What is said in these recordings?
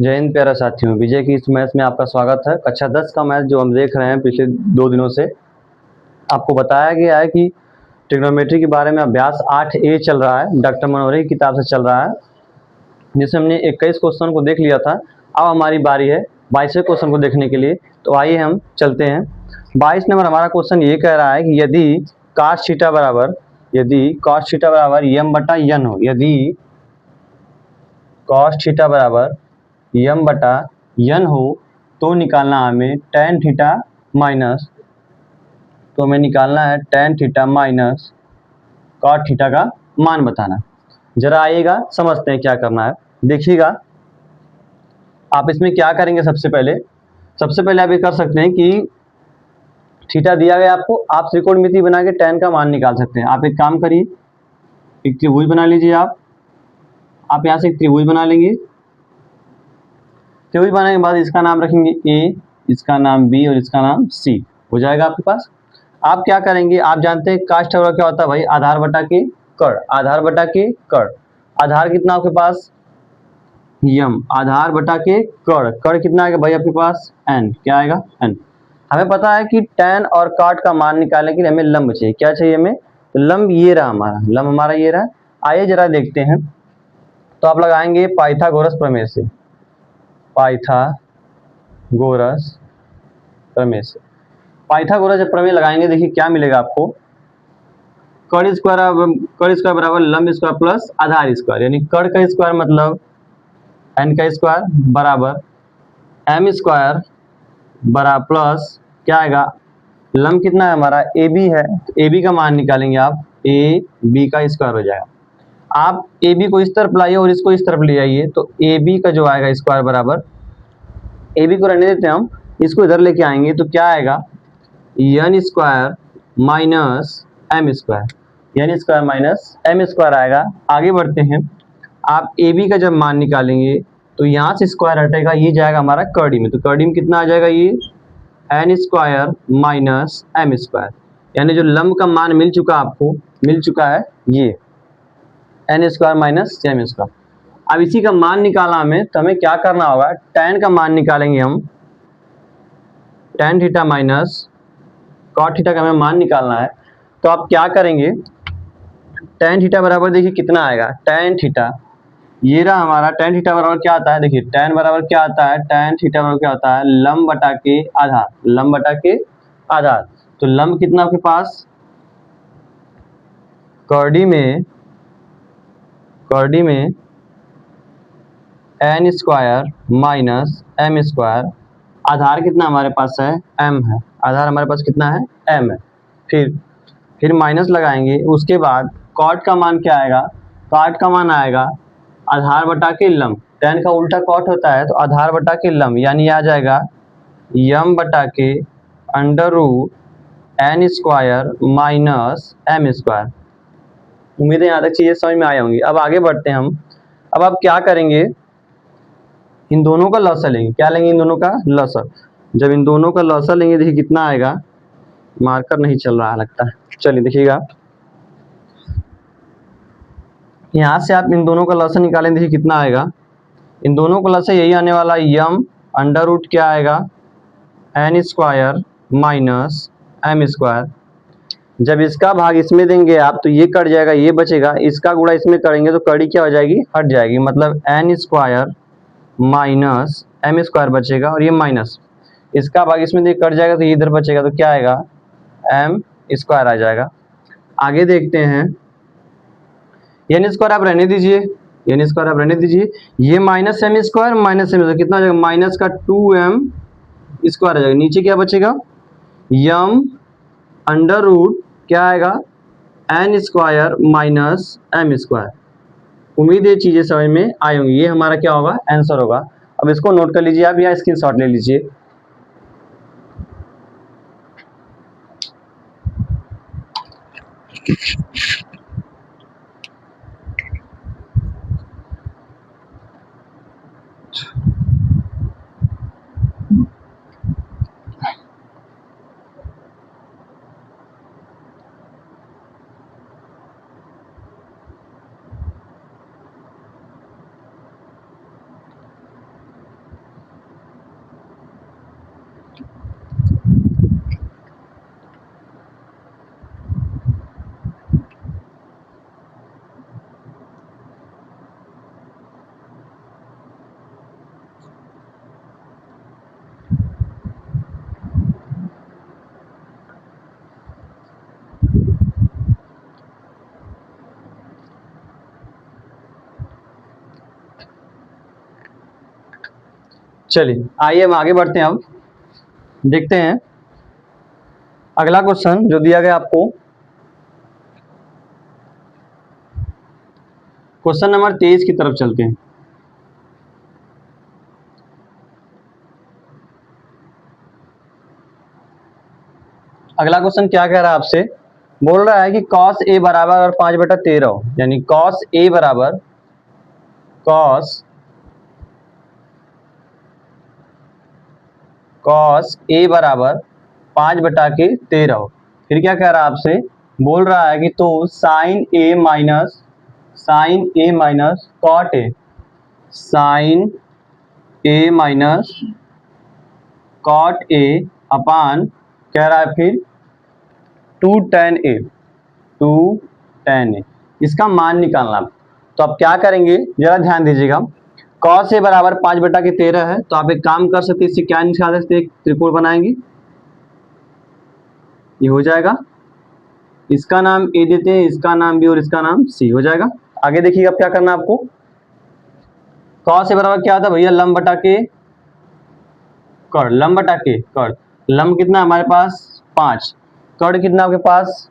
जय हिंद प्यारा साथियों, विजय की इस मैच में आपका स्वागत है। कक्षा 10 का मैच जो हम देख रहे हैं पिछले 2 दिनों से, आपको बताया गया है कि ट्रिग्नोमेट्री के बारे में अभ्यास 8A चल रहा है, डॉक्टर मनोहरी की किताब से चल रहा है, जिसमें हमने 21 क्वेश्चन को देख लिया था। अब हमारी बारी है 22वें क्वेश्चन को देखने के लिए। तो आइए हम चलते हैं। 22 नंबर हमारा क्वेश्चन ये कह रहा है कि यदि cos थीटा बराबर m/n हो, यदि cos थीटा बराबर m/n हो तो निकालना हमें tan थीटा माइनस, तो हमें निकालना है tan theta minus cot theta का मान बताना। जरा आइएगा समझते हैं क्या करना है। देखिएगा आप इसमें क्या करेंगे। सबसे पहले आप ये कर सकते हैं कि थीटा दिया गया आपको, आप त्रिकोणमिति बना के tan का मान निकाल सकते हैं। आप एक काम करिए, एक त्रिभुज बना लीजिए। आप यहाँ से एक त्रिभुज बना लेंगे। त्रिभुज बनाने के बाद इसका नाम रखेंगे A, इसका नाम B और इसका नाम C। हो जाएगा आपके पास। आप क्या करेंगे, आप जानते हैं कास्ट और क्या होता है भाई, आधार बटा के कर्ण। आधार कितना आपके पास m, आधार बटा के कर्ण कितना आएगा भाई आपके पास n। क्या आएगा n। हमें पता है कि tan और cot का मान निकालने के लिए हमें लंब चाहिए। क्या चाहिए हमें, तो लंब ये रहा हमारा, लंब हमारा ये रहा। आइए जरा देखते हैं। तो आप लगाएंगे पाइथागोरस प्रमेय से, पाइथागोरस प्रमेय लगाएंगे। देखिए क्या मिलेगा आपको, कर्ण स्क्वायर बराबर लंब स्क्वायर प्लस आधार स्क्वायर, यानी कर्ण का स्क्वायर मतलब n का स्क्वायर बराबर m स्क्वायर बराबर प्लस क्या आएगा, लंब कितना है हमारा AB है, तो AB का मान निकालेंगे आप, AB का स्क्वायर हो जाएगा। आप AB को इस तरफ लाइए और इसको इस तरफ ले आइए, तो AB का जो आएगा स्क्वायर बराबर, AB को रहने देते हैं हम, इसको इधर लेके आएंगे तो क्या आएगा, n square minus m square, n square minus m square आएगा। आगे बढ़ते हैं। आप AB का जब मान निकालेंगे तो यहाँ से स्क्वायर हटेगा, ये जाएगा हमारा कर्डी में, तो कर्डी में कितना आ जाएगा, ये n square minus m square, यानी जो लंब का मान मिल चुका है ये n square minus m square. अब इसी का मान निकालना हमें, तो हमें क्या करना होगा, tan का मान निकालेंगे हम, tan theta minus cot theta का हमें मान निकालना है। तो आप क्या करेंगे, tan थीटा बराबर देखिए कितना आएगा, tan थीटा ये रहा हमारा। tan थीटा बराबर क्या आता है, देखिए tan बराबर क्या आता है, tan थीटा बराबर क्या होता है, लंब बटा के आधार। तो लंब कितना आपके पास, कर्डी में n square minus m square, आधार कितना हमारे पास है, m है, आधार हमारे पास कितना है, m है। फिर माइनस लगाएंगे, उसके बाद cot का मान क्या आएगा, cot का मान आएगा आधार बटा के लंब, tan का उल्टा cot होता है, तो आधार बटा के लंब, यानी आ जाएगा m बटा के under root n square minus m square. उम्मीद है यहाँ तक चीजें समझ में आई होंगी। अब आगे बढ़ते हैं हम। अब आप क्या करेंगे, इन दोनों का लॉसा लेंगे। क्या लेंगे, इन दोनों का लॉसा। जब इन दोनों का लॉसा लेंगे, देखिए कितना आएगा, मार्कर नहीं चल रहा लगता है, चलिए देखिएगा। यहाँ से आप इन दोनों का लॉसा निकालें, देखिए कितना आएगा, इन दोनों का लॉसा यही आने वाला, यम अंडर रूट क्या आएगा, n square minus m square. जब इसका भाग इसमें देंगे आप, तो ये कट जाएगा, ये बचेगा, इसका गुणा इसमें करेंगे तो कड़ी क्या हो जाएगी, हट जाएगी, मतलब n square minus m square बचेगा, और ये माइनस, इसका भाग इसमें देख कट जाएगा तो ये इधर बचेगा, तो क्या आएगा, m स्क्वायर आ जाएगा। आगे देखते हैं, n स्क्वायर आप रहने दीजिए, ये minus m square minus m कितना हो जाएगा, माइनस का 2m स्क्वायर आ जाएगा। नीचे क्या बचेगा, m अंडर रूट क्या आएगा, n square minus m square. उम्मीद है चीजें समझ में आई होंगी। ये हमारा क्या होगा, आंसर होगा। अब इसको नोट कर लीजिए आप, या स्क्रीनशॉट ले लीजिए। चलिए आइए हम आगे बढ़ते हैं। अब देखते हैं अगला क्वेश्चन जो दिया गया आपको, क्वेश्चन नंबर 23 की तरफ चलते हैं। अगला क्वेश्चन क्या कह रहा है आपसे, बोल रहा है कि cos a बराबर और 5/13 हो, यानी cos a बराबर cos a बराबर 5/13 हो। फिर क्या कह रहा है आपसे, बोल रहा है कि तो sin a minus cot a अपान कह रहा है फिर 2 tan a इसका मान निकालना। तो आप क्या करेंगे जरा ध्यान दीजिएगा, cos a बराबर 5/13 है, तो आप एक काम कर सकते हैं, इससे क्या निकाल सकते हैं, एक त्रिकोण बनाएंगे, ये हो जाएगा, इसका नाम a देते हैं, इसका नाम b और इसका नाम c हो जाएगा। आगे देखिएगा क्या करना है आपको, cos a बराबर क्या होता है भैया, लंब बटा के कर्ण, लंब बटा के कर्ण, लंब कितना हमारे पास 5, कर्ण कितना आपके पास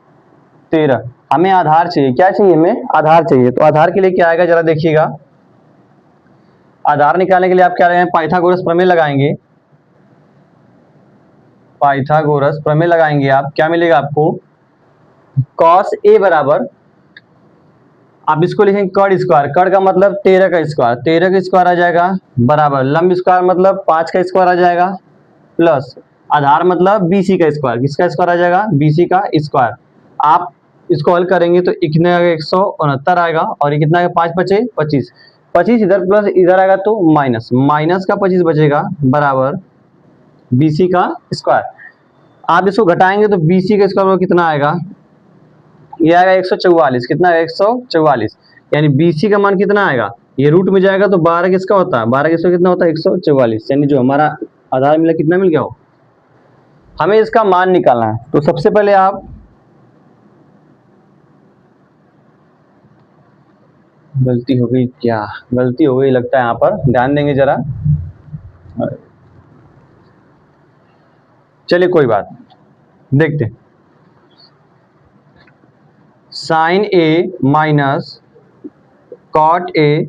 13। हमें आधार चाहिए, क्या चाहिए, हमें आधार चाहिए। तो आधार के लिए क्या आएगा जरा देखिएगा, आधार निकालने के लिए आप क्या रहे हैं, पाइथागोरस प्रमेय लगाएंगे, पाइथागोरस प्रमेय लगाएंगे आप, क्या मिलेगा आपको, cos a बराबर, आप इसको लिखेंगे कर्ण स्क्वायर, कर्ण का मतलब 13 का स्क्वायर, 13 का स्क्वायर आ जाएगा, बराबर लंब स्क्वायर मतलब 5 का स्क्वायर आ जाएगा, प्लस आधार मतलब BC का स्क्वायर, किसका स्क्वायर आ जाएगा, BC का स्क्वायर। आप इसको हल करेंगे तो कितने आएगा, 169 आएगा, और ये कितना आएगा, 5 बचे 25, 25 इधर प्लस इधर आएगा तो माइनस, माइनस का 25 बचेगा, बराबर BC का स्क्वायर। आप इसको घटाएंगे तो BC का स्क्वायर कितना आएगा, ये आएगा 144, कितना है 144, यानी BC का मान कितना आएगा, ये रूट में जाएगा तो 12 किसका होता है, 12 किसका कितना होता है 144, यानी जो हमारा आधार मिला कितना मिल गया हो। हमें इसका मान निकालना है, तो सबसे पहले आप गलती हो गई, क्या गलती हो गई लगता है, यहाँ पर ध्यान देंगे जरा, चलिए कोई बात देखते, sine A minus cot A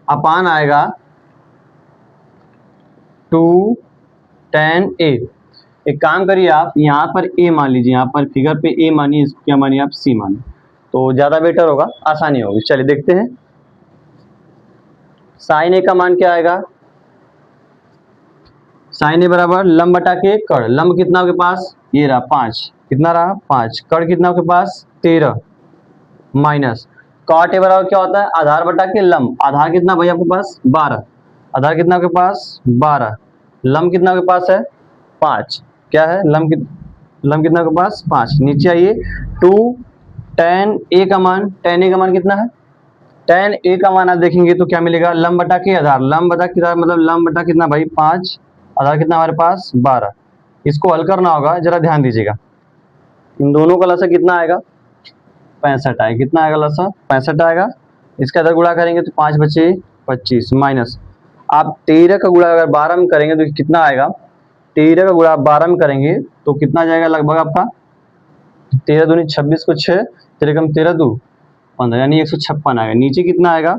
अपान आएगा 2 tan a। एक काम करिए आप यहाँ पर a मान लीजिए, यहाँ पर फिगर पे a मानिए, इसको क्या मानिए आप c मानिए, तो ज़्यादा बेटर होगा, आसानी होगी। चलिए देखते हैं, साइन ए का मान क्या आएगा, साइन ए बराबर लंब बटा के कर्ण, लंब कितना आपके पास, ये रहा 5, कितना रहा 5, कर्ण कितना आपके पास 13, माइनस कॉट ए बराबर क्या होता है, आधार बटा के लंब, आधार कितना भाई आपके पास 12, आधार कितना आपके पास 12, लंब कितना आपके पास है 5, क्या है लंब कितना आपके पास 5, नीचे आइए 2 tan a का मान, tan a का मान कितना है, tan a का मान आप देखेंगे तो क्या मिलेगा, लंब बटा के आधार, लंब बटा के आधार मतलब लंब बटा कितना भाई 5, आधार कितना हमारे पास 12। इसको हल करना होगा, जरा ध्यान दीजिएगा, इन दोनों का लसा कितना आएगा 65 आएगा, कितना आएगा लसा 65 आएगा, इसका इधर गुणा करेंगे तो 5 बचे 25, माइनस आप 13 का गुणा अगर 12 में करेंगे तो कितना आएगा, 13 का गुणा 12 में करेंगे तो कितना जाएगा लगभग आपका, 13 दूनी 26 को 6, 13 कम 13 2 15, यानी 156 आएगा। नीचे कितना आएगा,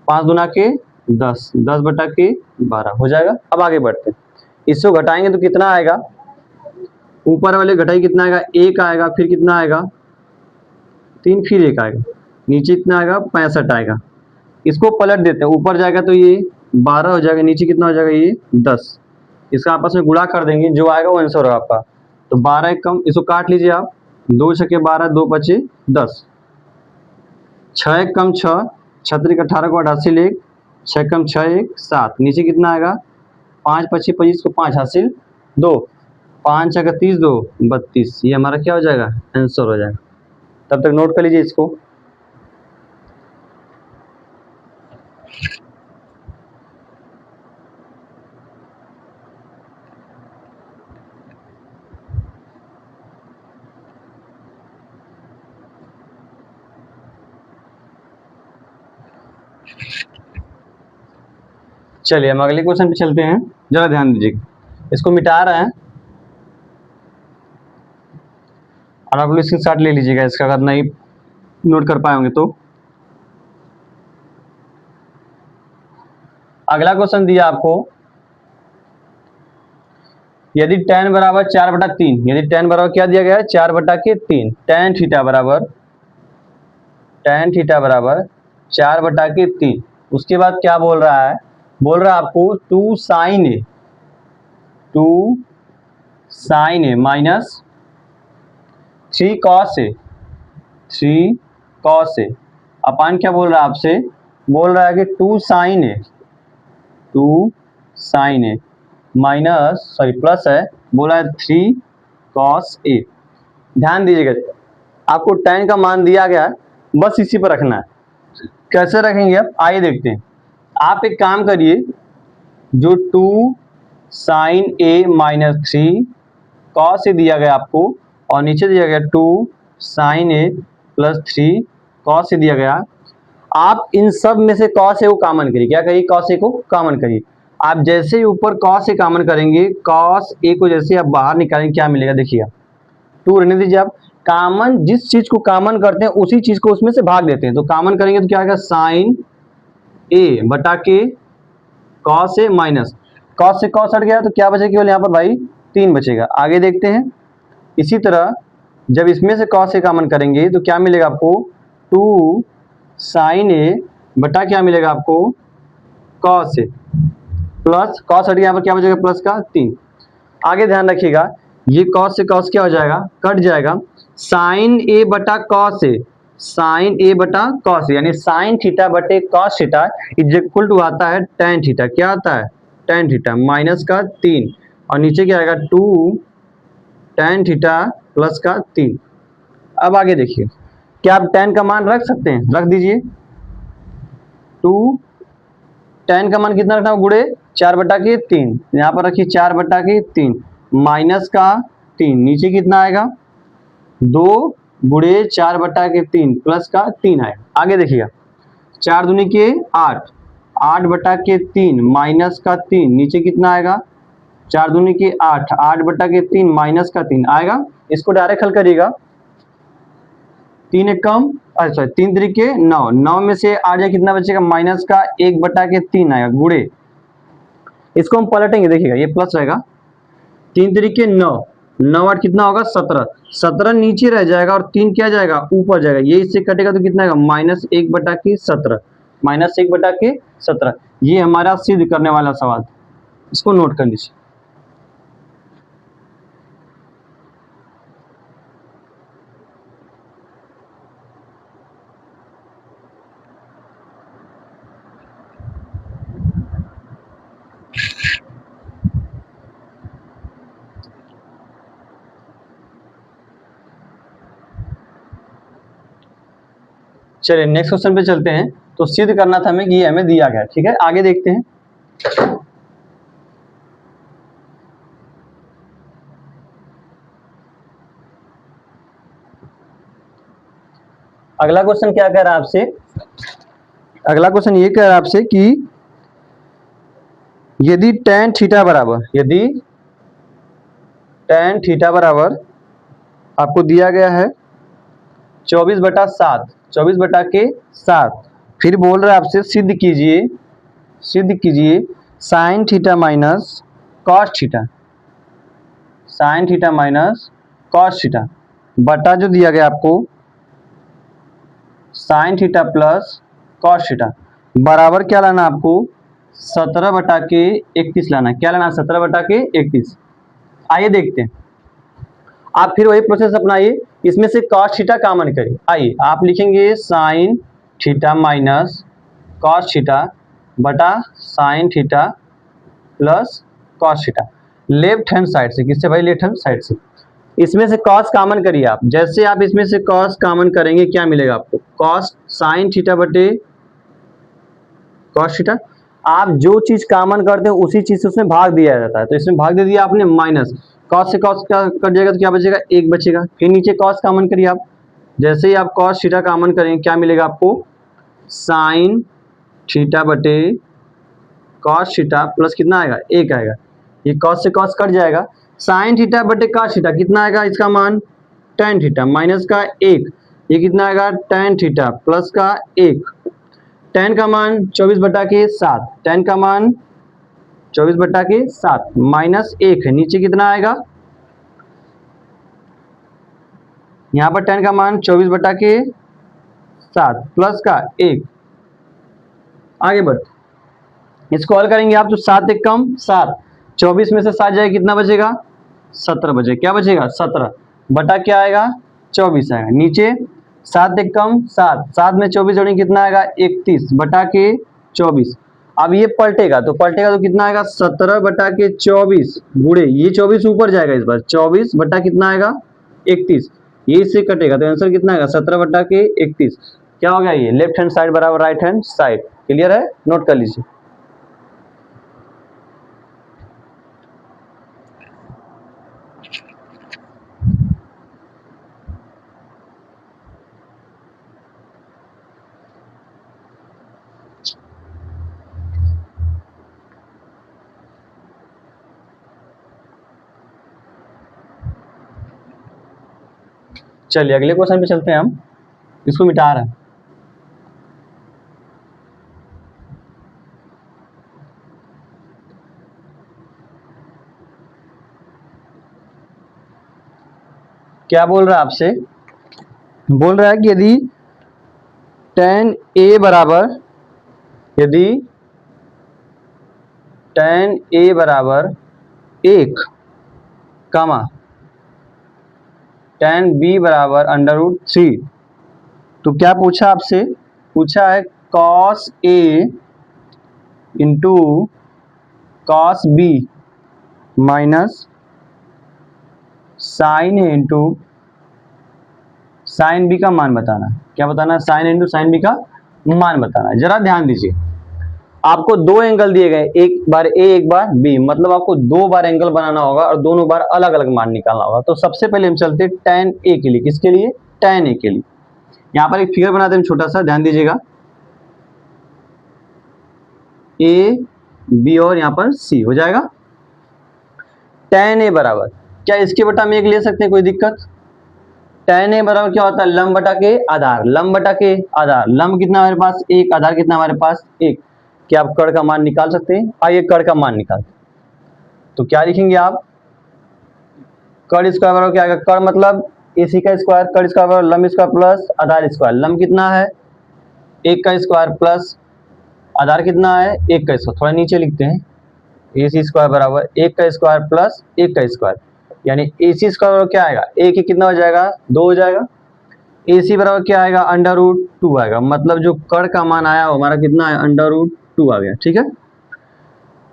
5 दूना के 10, 10 बटा के 12 हो जाएगा। अब आगे बढ़ते हैं, इसको घटाएंगे तो कितना आएगा, ऊपर वाले घटाई कितना आएगा, 1 आएगा, फिर कितना आएगा 3, फिर 1 आएगा, नीचे कितना आएगा 65 आएगा। इसको पलट देते हैं, ऊपर जाएगा तो ये 12 हो जाएगा, नीचे कितना हो जाएगा ये 10, इसका आपस में गुणा कर देंगे, जो आएगा वो आंसर होगा आपका। तो 12 एक कम, इसको काट लीजिए आप, 2 छके 12, 2 बचे 10, 6 एक कम 6, 6 18 को 88 लेख, 6 कम 6 1 7, नीचे कितना आएगा 5 25 25 को 5 हासिल 2, 5 31 2 32, ये हमारा क्या हो जाएगा आंसर हो जाएगा। तब तक नोट कर लीजिए इसको। चलिए हम अगले क्वेश्चन पे चलते हैं, जरा ध्यान दीजिएगा। इसको मिटा रहे हैं और आप लोग स्क्रीनशॉट ले लीजिएगा इसका, अगर नहीं नोट कर पाए होंगे तो। अगला क्वेश्चन दिया आपको, यदि tan बराबर 4/3, यदि tan बराबर क्या दिया गया है 4/3, tan थीटा बराबर 4/3, उसके बाद क्या बोल रहा है, बोल रहा है आपको 2 sin a minus 3 cos a अपान क्या बोल रहा है आपसे, बोल रहा है कि 2 sin a माइनस प्लस है, बोला है 3 cos a। ध्यान दीजिएगा, आपको tan का मान दिया गया है, बस इसी पर रखना है। कैसे रखेंगे अब आइए देखते हैं। आप एक काम करिए, जो 2 sin a minus 3 cos a दिया गया आपको, और नीचे दिया गया 2 sin a plus 3 cos a दिया गया, आप इन सब में से cos a को कॉमन करिए। क्या करिए, cos a को कॉमन करिए। आप जैसे ही ऊपर cos a कॉमन करेंगे, cos a को जैसे आप बाहर निकालेंगे क्या मिलेगा, देखिएगा 2 रहने दीजिए। आप कॉमन जिस चीज को कॉमन करते हैं उसी चीज को उसमें से भाग देते हैं, तो कॉमन करेंगे तो क्या आएगा, sin a बटा के cos a माइनस cos से cos हट गया तो क्या बचेगा, केवल यहाँ पर भाई 3 बचेगा। आगे देखते हैं, इसी तरह जब इसमें से cos a कॉमन करेंगे तो क्या मिलेगा आपको, 2 sin a बटा क्या मिलेगा आपको, cos a प्लस cos हट गया, यहाँ पर क्या बचेगा प्लस का 3। आगे ध्यान रखिएगा, ये cos से cos क्या हो जाएगा, कट जाएगा। sin a बटा cos a, यानी sin थीटा बटे cos theta is equal to आता है tan थीटा। क्या आता है, tan थीटा माइनस का 3, और नीचे क्या आएगा 2 tan थीटा प्लस का 3। अब आगे देखिए, क्या आप tan का मान रख सकते हैं, रख दीजिए। 2 tan का मान कितना रखना है, गुणे 4/3, यहाँ पर रखिए 4/3 माइनस का 3, नीचे कितना आएगा 2 गुणे 4/3 प्लस का 3 आएगा। आगे देखिएगा, 4 दूनी के 8, 8/3 माइनस का 3, नीचे कितना आएगा 4 दूनी के 8, 8/3 माइनस का 3 आएगा। इसको डायरेक्ट हल करिएगा, 3 एक कम, अच्छा 3 तरीके 9, 9 में से 8 जाए कितना बचेगा, माइनस का 1/3 आएगा, गुणे इसको हम पलटेंगे, देखिएगा ये प्लस रहेगा, 3 तरीके 9, 9 8 कितना होगा 17, 17 नीचे रह जाएगा और 3 क्या जाएगा ऊपर जाएगा, ये इससे कटेगा तो कितना आएगा -1/17, -1/17। ये हमारा सिद्ध करने वाला सवाल, इसको नोट कर लीजिए। चलिए नेक्स्ट क्वेश्चन पे चलते हैं। तो सिद्ध करना था हमें कि ये हमें दिया गया, ठीक है। आगे देखते हैं, अगला क्वेश्चन क्या कह रहा है आपसे, अगला क्वेश्चन ये कह रहा है आपसे कि यदि tan थीटा बराबर आपको दिया गया है 24/7, फिर बोल रहा है आपसे सिद्ध कीजिए sin theta minus cos theta बटा जो दिया गया आपको sin theta plus cos theta बराबर क्या लाना आपको 17/31 लाना। क्या लाना, 17/31। आइए देखते हैं, आप फिर वही प्रोसेस अपनाइए, इसमें से cos थीटा कॉमन करिए। आइए आप लिखेंगे sin theta minus cos theta बटा sin theta plus cos theta, left hand side से। किससे भाई, लेफ्ट हैंड साइड से। इसमें से cos कॉमन करिए आप, जैसे आप इसमें से cos कॉमन करेंगे क्या मिलेगा आपको, cos sin थीटा बटे cos थीटा। आप जो चीज कॉमन करते हैं उसी चीज से उसमें भाग दिया जाता है, तो इसमें भाग दे दिया आपने, माइनस cos से cos क्या कट जाएगा तो क्या बचेगा, 1 बचेगा। फिर नीचे cos कॉमन करिए आप, जैसे ही आप cos थीटा कॉमन करेंगे क्या मिलेगा आपको, sin थीटा बटे कॉस थीटा प्लस कितना आएगा, 1 आएगा। ये कॉस से कॉस कट जाएगा, साइन थीटा बटे कॉस थीटा कितना आएगा, इसका मान tan थीटा माइनस का 1, ये कितना आएगा tan थीटा प्लस का 1। tan का मान 24/7, tan का मान 24/7 माइनस 1 है, नीचे कितना आएगा, यहाँ पर tan का मान 24/7 प्लस का 1। आगे बढ़, इसको हल करेंगे आप तो 7 एक कम 7, 24 में से 7 जाएगा कितना बचेगा, 17 बचेगा। क्या बचेगा, 17 बटा क्या आएगा, 24 आएगा। नीचे 7 एक कम 7, 7 में 24 जोड़ेंगे कितना आएगा, 31 बटा के 24। अब ये पलटेगा तो कितना आएगा, 17 बटा के 24 गुणे ये 24 ऊपर जाएगा, इस बार 24 बटा कितना आएगा, 31। ये इससे कटेगा तो आंसर कितना आएगा, 17 बटा के 31। क्या हो गया, ये लेफ्ट हैंड साइड बराबर राइट हैंड साइड। क्लियर है, नोट कर लीजिए। चलिए अगले क्वेश्चन पे चलते हैं हम, इसको मिटा रहे हैं। क्या बोल रहा है आपसे, बोल रहा है कि यदि tan A बराबर, यदि tan A बराबर 1 कामा tan B बराबर √3, तो क्या पूछा आपसे, पूछा है cos A into cos B minus sine A into sine B का मान बताना। क्या बताना है, साइन इंटू साइन B का मान बताना है। जरा ध्यान दीजिए, आपको दो एंगल दिए गए, एक बार A एक बार B, मतलब आपको 2 बार एंगल बनाना होगा और दोनों बार अलग अलग मान निकालना होगा। तो सबसे पहले हम चलते हैं tan A के लिए। किसके लिए, tan A के लिए। यहाँ पर एक फिगर बनाते हैं छोटा सा, ध्यान दीजिएगा, A B और यहाँ पर C हो जाएगा। tan A बराबर, क्या इसके बटा में 1 ले सकते हैं, कोई दिक्कत। tan A बराबर क्या होता है, लंब बटा के आधार, लंब बटा के आधार, लंब कितना हमारे पास 1, आधार कितना हमारे पास 1। क्या आप कड़ का मान निकाल सकते हैं, आइए कड़ का मान निकाल। तो क्या लिखेंगे आप, कड़ स्क्वायर बराबर क्या आएगा, कड़ मतलब AC का स्क्वायर, कड़ स्क्वायर बराबर लंब स्क्वायर प्लस आधार स्क्वायर। लंब कितना है 1 का स्क्वायर प्लस आधार कितना है 1 का स्क्वायर। थोड़ा नीचे लिखते हैं, AC स्क्वायर बराबर 1 का स्क्वायर प्लस 1 का स्क्वायर, यानी AC स्क्वायर बराबर क्या आएगा, 1 ही कितना हो जाएगा, 2 हो जाएगा। AC बराबर क्या आएगा, √2 आएगा, मतलब जो कड़ का मान आया वो हमारा कितना है, √2 आ गया। ठीक है,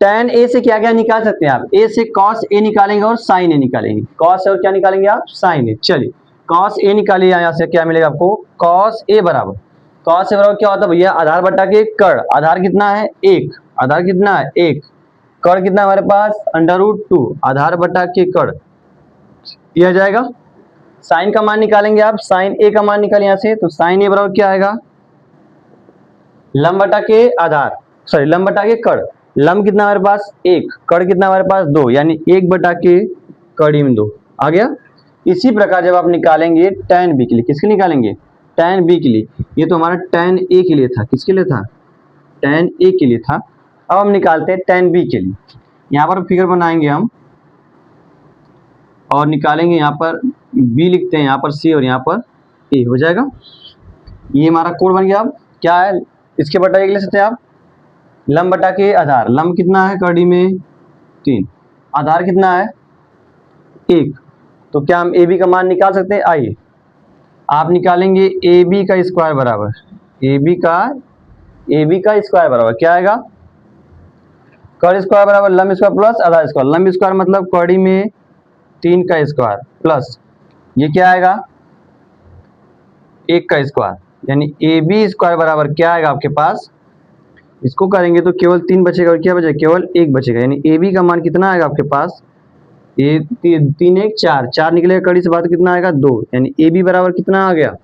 tan A से क्या क्या निकाल सकते हैं आप, A से cos A निकालेंगे और sin A निकालेंगे। cos और क्या निकालेंगे आप, sin A। चलिए cos A निकालिए, यहाँ से क्या मिलेगा आपको, cos A बराबर, cos A बराबर क्या होता है भैया, आधार बटा के कड़, आधार कितना है 1, आधार कितना है 1, कड़ कितना हमारे पास √2, आधार बटा के कड़, यह जाएगा। साइन का मान निकालेंगे आप, साइन A का मान निकालें यहाँ से, तो साइन A बराबर क्या आएगा, लंब बटा के आधार, सॉरी लंब बटा के कड़, लंब कितना हमारे पास 1, कड़ कितना हमारे पास 2, यानी 1 बटा के कड़ी में 2 आ गया। इसी प्रकार जब आप निकालेंगे tan B के लिए, किसके निकालेंगे, tan B के लिए, ये तो हमारा tan A के लिए था, किसके लिए था, tan A के लिए था। अब हम निकालते हैं tan B के लिए। यहाँ पर फिगर बनाएंगे हम और निकालेंगे, यहाँ पर B लिखते हैं, यहाँ पर C और यहाँ पर A हो जाएगा। ये हमारा कोड बन गया। अब क्या है, इसके बटा 1 ले सकते हैं आप, लंब बटा के आधार, लंब कितना है कड़ी में 3, आधार कितना है 1, तो क्या हम AB का मान निकाल सकते हैं। आइए आप निकालेंगे AB का स्क्वायर बराबर, AB का स्क्वायर बराबर क्या आएगा, कड़ स्क्वायर बराबर लंब स्क्वायर प्लस आधार स्क्वायर। लंब स्क्वायर मतलब कड़ी में 3 का स्क्वायर प्लस ये क्या आएगा 1 का स्क्वायर, यानी AB स्क्वायर बराबर क्या आएगा आपके पास, इसको करेंगे तो केवल 3 बचेगा और क्या बचेगा, केवल 1 बचेगा, यानी AB का मान कितना आएगा आपके पास, ये 3 1 4, 4 निकलेगा कड़ी से बात कितना आएगा 2, यानी AB बराबर कितना आ गया,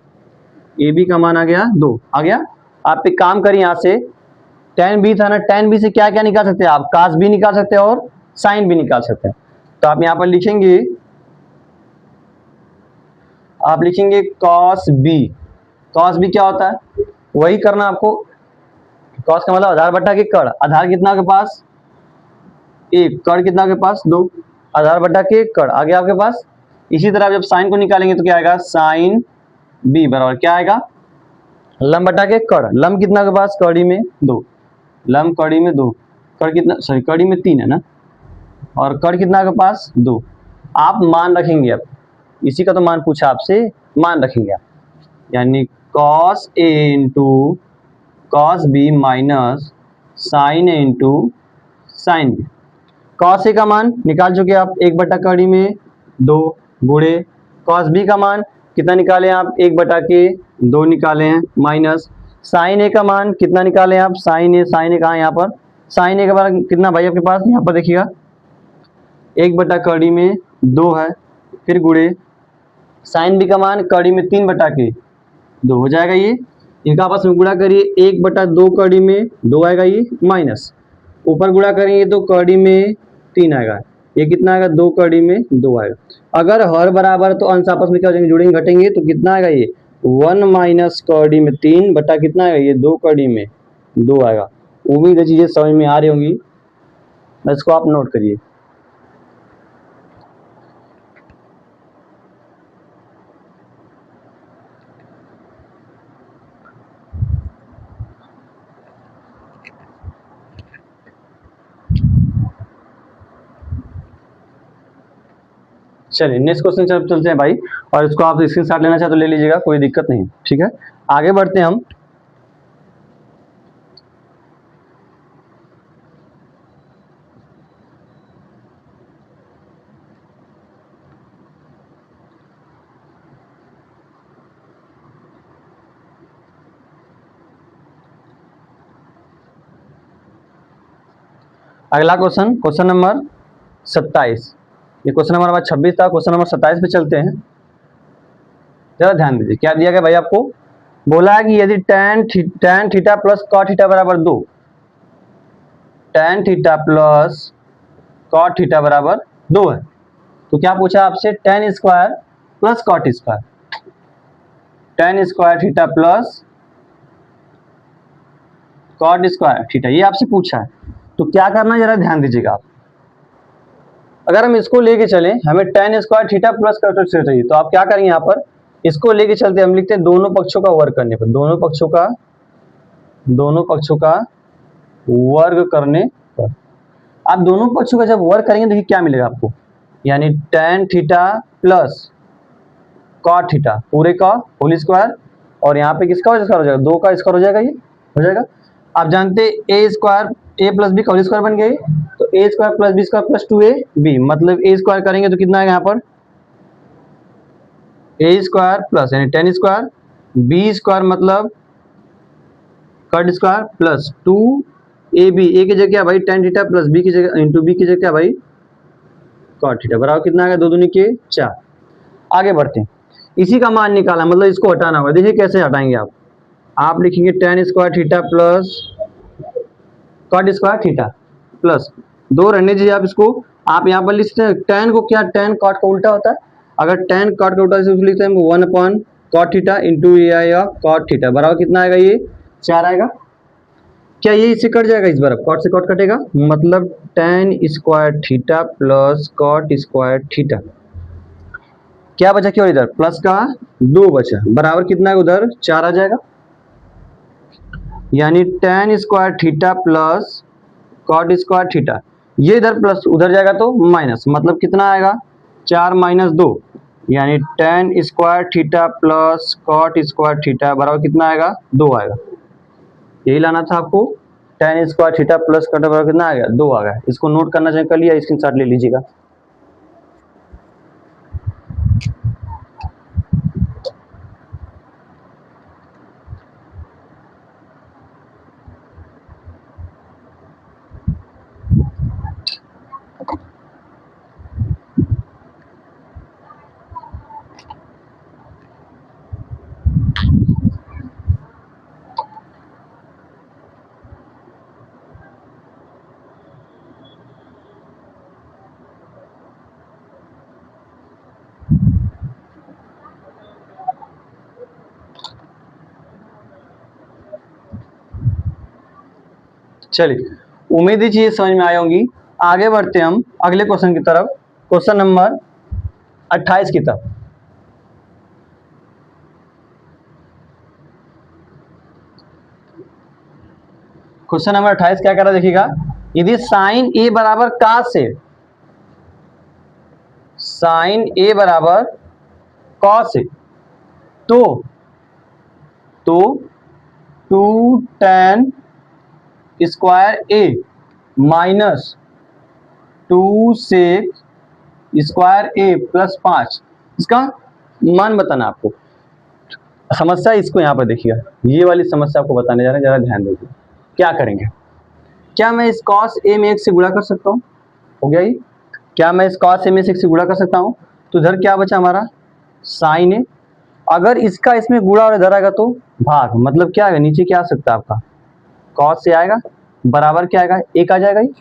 AB का मान आ गया 2 आ गया। आप एक काम करिए, यहाँ से tan b था ना, tan b से क्या क्या निकाल सकते हैं आप, cos b निकाल सकते हैं और sin b निकाल सकते हैं। तो आप यहाँ पर लिखेंगे, आप लिखेंगे cos b। cos b क्या होता है, वही करना आपको। cos का मतलब आधार बटा के कड़, आधार कितना आपके पास एक, कड़ कितना आपके पास दो, आधार बटा के कड़ आ गया आपके पास। इसी तरह जब साइन को निकालेंगे तो क्या आएगा, साइन b बराबर क्या आएगा, लंब बटा के कड़, लंब कितना आपके पास कड़ी में दो, लंब कड़ी में दो, कड़ कितना, सॉरी कड़ी में तीन है ना, और कड़ कितना आपके पास दो। आप मान रखेंगे, अब इसी का तो मान पूछा आपसे, मान रखेंगे आप, यानी cos a into cos b minus sine a into sine b। cos a का मान निकाल चुके आप, एक बटा कड़ी में दो, गुणे cos b का मान कितना निकाले आप, एक बटा के दो निकाले हैं, माइनस साइन a का मान कितना निकाले आप, साइन a कहाँ है यहाँ पर, साइन a का मान कितना भाई आपके पास, यहाँ पर देखिएगा एक बटा कड़ी में दो है, फिर गुणे साइन b का मान कड़ी में तीन बटा के दो हो जाएगा, ये इनका आपस में गुणा करिए, एक बटा दो कड़ी में दो आएगा, ये माइनस ऊपर गुणा करेंगे तो कड़ी में तीन आएगा, ये कितना आएगा, दो कड़ी में दो आएगा। अगर हर बराबर तो अंश आपस में क्या हो जाएंगे, जुड़ेंगे घटेंगे, तो कितना आएगा ये, वन माइनस कड़ी में तीन बटा कितना आएगा, ये दो कड़ी में दो आएगा। उम्मीद है चीजें समझ में आ रही होंगी, इसको आप नोट करिए। चलिए नेक्स्ट क्वेश्चन चलते हैं भाई, और इसको आप स्क्रीनशॉट लेना चाहे तो ले लीजिएगा, कोई दिक्कत नहीं, ठीक है। आगे बढ़ते हैं हम। अगला क्वेश्चन, क्वेश्चन नंबर 27, ये क्वेश्चन नंबर हमारा 26 था, क्वेश्चन नंबर 27 पे चलते हैं। जरा ध्यान दीजिए, क्या दिया गया भाई आपको, बोला है कि यदि tan theta plus cot theta बराबर दो, tan theta plus cot theta बराबर दो है, तो क्या पूछा आपसे, tan square plus cot square, tan square theta plus cot square theta, ये आपसे पूछा है। तो क्या करना है जरा ध्यान दीजिएगा आप, अगर हम इसको लेके चलें, हमें tan square theta plus cot square चाहिए, तो आप क्या करेंगे, यहाँ पर इसको लेके चलते हम लिखते हैं दोनों पक्षों का वर्ग करने पर, दोनों पक्षों का वर्ग करने पर। आप दोनों पक्षों का जब वर्ग करेंगे देखिए क्या मिलेगा आपको, यानी tan theta plus cot theta पूरे का होल स्क्वायर, और यहाँ पे किसका स्क्वायर हो जाएगा, दो का स्क्वायर हो जाएगा, ये हो जाएगा। आप जानते हैं A square A plus B का होल स्क्वायर बन गया, तो A square plus B square plus two A B, मतलब ए स्क्वायर करेंगे तो कितना आएगा यहाँ पर, ए स्क्वायर प्लस यानी tan स्क्वायर, बी स्क्वायर मतलब cot square plus two A B, A की जगह क्या भाई tan थीटा प्लस बी की जगह इंटू बी की जगह क्या भाई cot थीटा, बराबर कितना आएगा, दो दूनी के चार। आगे बढ़ते हैं, इसी का मान निकाला, मतलब इसको हटाना होगा, देखिए कैसे हटाएंगे आप लिखेंगे tan square theta plus cot square theta plus दो रहने दीजिए आप इसको, आप यहाँ पर लिखते हैं tan को, क्या tan cot का उल्टा होता है, अगर tan cot का उल्टा से लिखते हैं one upon cot theta into ये आएगा cot थीटा, बराबर कितना आएगा, ये चार आएगा। क्या ये इससे कट जाएगा, इस बार cot से cot कटेगा, मतलब tan square theta plus cot square theta, क्या बचा केवल इधर प्लस का दो बचा, बराबर कितना है उधर चार आ जाएगा, यानी tan square theta plus cot square theta, ये इधर प्लस उधर जाएगा तो माइनस, मतलब कितना आएगा चार माइनस दो, यानी tan square theta plus cot square theta बराबर कितना आएगा, दो आएगा। यही लाना था आपको, tan square theta plus cot बराबर कितना आ गया, दो आ गया। इसको नोट करना चाहिए, कर लिया, स्क्रीनशॉट ले लीजिएगा। चलिए, उम्मीद ही चीज समझ में आई होंगी। आगे बढ़ते हैं हम अगले क्वेश्चन की तरफ, क्वेश्चन नंबर 28 की तरफ। क्वेश्चन नंबर 28 क्या कर रहा है देखिएगा, यदि साइन ए बराबर cos है, साइन ए बराबर cos है, तो 2 tan square A minus 2 sec square A plus 5, इसका मान बताना आपको। समस्या इसको यहाँ पर देखिएगा, ये वाली समस्या आपको बताने जा रहे हैं, जरा ध्यान दीजिए। क्या करेंगे, क्या मैं इस cos a में 1 से गुणा कर सकता हूँ? हो गया ये। क्या मैं इस cos a में 1 से गुणा कर सकता हूँ? तो इधर क्या बचा हमारा sin a, अगर इसका इसमें गुणा और इधर आएगा तो भाग, मतलब क्या आएगा, नीचे क्या आ सकता है आपका cos से आएगा, बराबर क्या आएगा 1 आ जाएगा ये।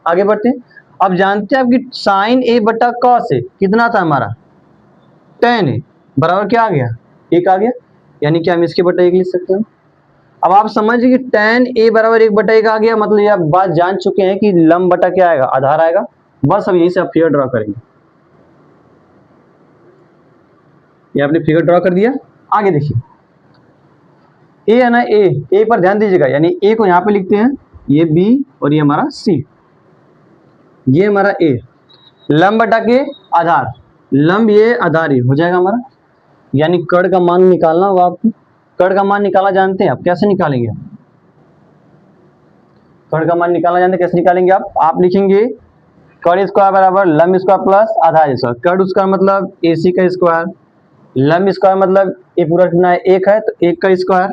आगे बढ़ते हैं, अब जानते हैं आपकी sin a बटा cos a कितना था हमारा tan a, बराबर क्या आ गया 1 आ गया, यानी कि हम इसके बटा 1 लिख सकते हैं। अब आप समझिए कि tan a बराबर 1 बटा 1 आ गया, मतलब ये आप बात जान चुके हैं कि लंब बटा क्या आएगा, आधार आएगा। बस अब यहीं से आप फिगर ड्रॉ करेंगे, ये आपने फिगर ड्रॉ कर दिया। आगे देखिए, ए है ना, ए पर ध्यान दीजिएगा, यानी ए को यहाँ पे लिखते हैं, ये बी और ये हमारा सी, ये हमारा ए, लंब बटा के आधार, लंब ये आधार, ये हो जाएगा हमारा, यानी कड़ का मान निकालना होगा आपको। कड़ का मान निकाला जानते हैं आप, कैसे निकालेंगे? कड़ का मान निकालना जानते हैं, कैसे निकालेंगे आप लिखेंगे कड़ स्क्वायर बराबर लंब स्क्वायर प्लस आधार स्क्वायर। कड़ स्क्वायर मतलब AC का स्क्वायर, लंब स्क्वायर मतलब ये पूरा कितना है 1 है, तो 1 का स्क्वायर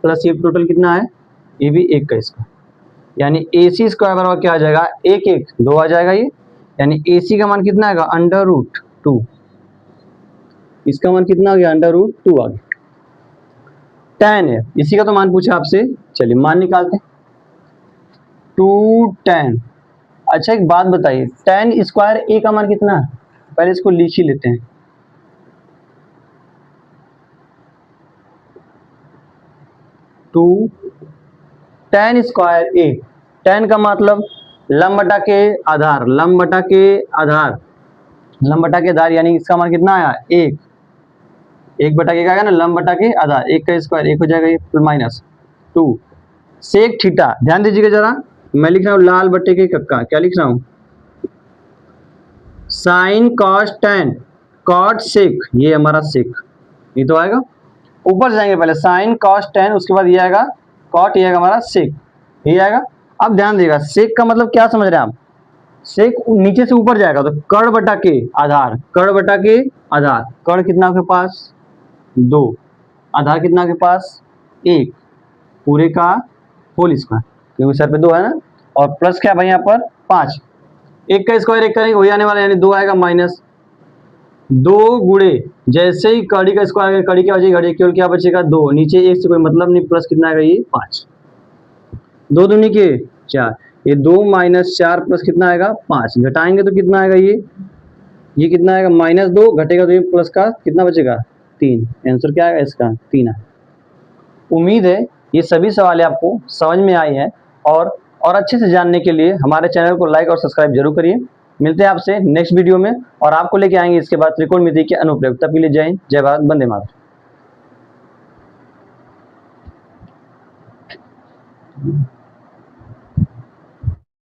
प्लस ये टोटल कितना है, ये भी 1 का स्क्वायर, यानी AC स्क्वायर बराबर क्या आ जाएगा 1 1 2 आ जाएगा ये, यानी AC का मान कितना आएगा √2, इसका मान कितना आ गया √2 आ गया। tan है, इसी का तो मान पूछा आपसे, चलिए मान निकालते हैं 2 tan। अच्छा एक बात बताइए, tan स्क्वायर a का मान कितना है, पहले इसको लिख ही लेते हैं। 2 tan स्क्वायर a, tan का मतलब लंब बटा के आधार, लंब बटा के आधार, लंब बटा के आधार, यानी इसका मान कितना आया 1, 1 बटा के आएगा ना, लंब बटा के आधार, 1 का स्क्वायर 1 हो जाएगा ये, माइनस 2 सेक थीटा। ध्यान दीजिएगा जरा, मैं लिख रहा हूँ लाल बटे के कक्का, क्या लिख रहा हूँ, sine cos tan cot sec, ये हमारा सेक, ये तो आएगा। ऊपर जाएंगे पहले साइन कॉस tan, उसके बाद ये आएगा कॉट, ये आएगा हमारा सेक, ये आएगा। अब ध्यान दीजिएगा, सेक का मतलब क्या समझ रहे हैं आप, सेक नीचे से ऊपर जाएगा, तो कड़ बटा के आधार, कड़ बटा के आधार, कड़ कितना आपके पास 2, आधार कितना आपके पास 1, पूरे का होल स्क्वायर, क्योंकि सर पे 2 है ना, और प्लस क्या भाई यहाँ पर 5, 1 का स्क्वायर 1 करेंगे वही आने वाला, यानी 2 आएगा माइनस 2 गुणे, जैसे ही कड़ी का स्क्वायर, कड़ी क्या बचेगी घड़ी, केवल क्या बचेगा 2, नीचे 1 से कोई मतलब नहीं, प्लस कितना आएगा ये 5, 2 दूनी के 4, ये 2 माइनस 4 प्लस कितना आएगा 5, घटाएंगे तो कितना आएगा ये कितना आएगा -2, घटेगा तो ये प्लस का कितना बचेगा 3, आंसर क्या आएगा इसका 3 है। उम्मीद है ये सभी सवाल आपको समझ में आए हैं, और अच्छे से जानने के लिए हमारे चैनल को लाइक और सब्सक्राइब जरूर करिए। मिलते हैं आपसे नेक्स्ट वीडियो में, और आपको लेके आएंगे इसके बाद त्रिकोणमिति के अनुप्रयोग। तब के लिए जय हिंद, जय भारत, वंदे मातरम।